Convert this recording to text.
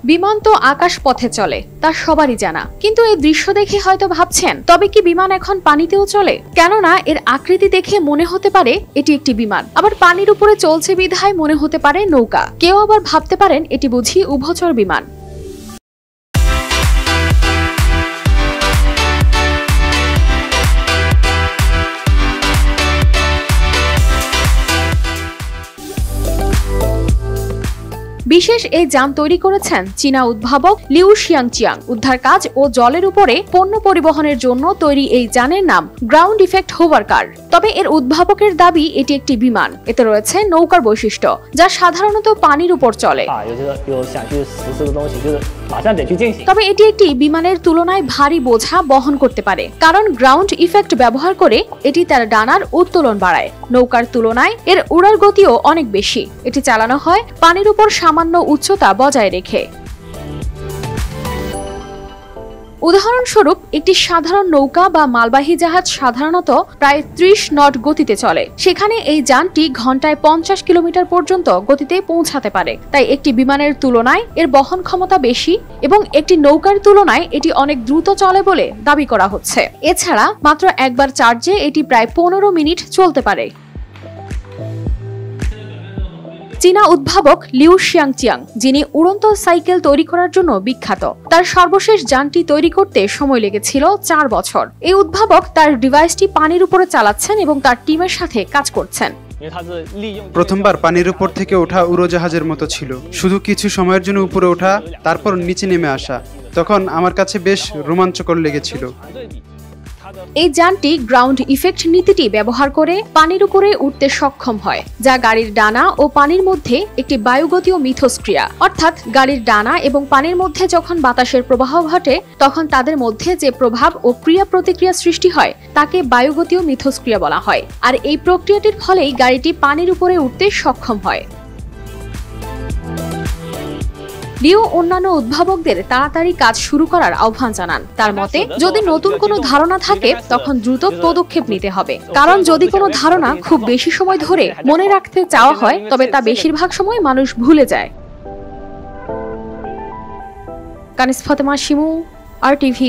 বিমান তো আকাশ পথে চলে, তা সবারই জানা। কিন্তু এই দৃশ্য দেখে হয়তো ভাবছেন, তবে কি বিমান এখন পানিতেও চলে? কেননা এর আকৃতি দেখে মনে হতে পারে এটি একটি বিমান, আবার পানির উপরে চলছে বিধায় মনে হতে পারে নৌকা। কেউ আবার ভাবতে পারেন এটি বুঝি উভচর বিমান। বিশেষ এই যান তৈরি করেছেন চীনা উদ্ভাবক লিউ শিয়াংচিয়াং। উদ্ধার কাজ ও জলের উপরে পণ্য পরিবহনের জন্য তৈরি এই যানের নাম গ্রাউন্ড ইফেক্ট হোভার কার। তবে এর উদ্ভাবকের দাবি এটি একটি বিমান। এতে রয়েছে নৌকার বৈশিষ্ট্য, যা সাধারণত পানির উপর চলে। তবে এটি একটি বিমানের তুলনায় ভারী বোঝা বহন করতে পারে, কারণ গ্রাউন্ড ইফেক্ট ব্যবহার করে এটি তার ডানার উত্তোলন বাড়ায়। নৌকার তুলনায় এর উড়ার গতিও অনেক বেশি। এটি চালানো হয় পানির উপর সামান্য উচ্চতা বজায় রেখে। উদাহরণস্বরূপ একটি সাধারণ নৌকা বা মালবাহী জাহাজ সাধারণত প্রায় 30 নট গতিতে চলে, সেখানে এই যানটি ঘন্টায় 50 কিলোমিটার পর্যন্ত গতিতে পৌঁছাতে পারে। তাই একটি বিমানের তুলনায় এর বহন ক্ষমতা বেশি এবং একটি নৌকার তুলনায় এটি অনেক দ্রুত চলে বলে দাবি করা হচ্ছে। এছাড়া মাত্র একবার চার্জে এটি প্রায় 15 মিনিট চলতে পারে। চীনা উদ্ভাবক লিউ শিয়াংচিয়াং, যিনি উড়ন্ত সাইকেল তৈরি করার জন্য বিখ্যাত, তার সর্বশেষ যানটি তৈরি করতে সময় লেগেছিল 4 বছর। এই উদ্ভাবক তার ডিভাইসটি পানির উপরে চালাচ্ছেন এবং তার টিমের সাথে কাজ করছেন। প্রথমবার পানির উপর থেকে ওঠা উড়োজাহাজের মতো ছিল। শুধু কিছু সময়ের জন্য উপরে ওঠা, তারপর নিচে নেমে আসা। তখন আমার কাছে বেশ রোমাঞ্চকর লেগেছিল। এই যানটি গ্রাউন্ড ইফেক্ট নীতিটি ব্যবহার করে পানির উপরে উঠতে সক্ষম হয়, যা গাড়ির ডানা ও পানির মধ্যে একটি বায়ুগতীয় মিথস্ক্রিয়া। অর্থাৎ গাড়ির ডানা এবং পানির মধ্যে যখন বাতাসের প্রবাহ ঘটে, তখন তাদের মধ্যে যে প্রভাব ও ক্রিয়া প্রতিক্রিয়া সৃষ্টি হয় তাকে বায়ুগতীয় মিথস্ক্রিয়া বলা হয়। আর এই প্রক্রিয়াটির ফলেই গাড়িটি পানির উপরে উঠতে সক্ষম হয়। লিও অন্যান্য উদ্ভাবকদের তাড়াতাড়ি কাজ শুরু করার আহ্বান জানান। তার মতে, যদি নতুন কোনো ধারণা থাকে তখন দ্রুত পদক্ষেপ নিতে হবে, কারণ যদি কোনো ধারণা খুব বেশি সময় ধরে মনে রাখতে চাওয়া হয় তবে তা বেশিরভাগ সময় মানুষ ভুলে যায়। কানিস ফাতেমা শিমু, RTV।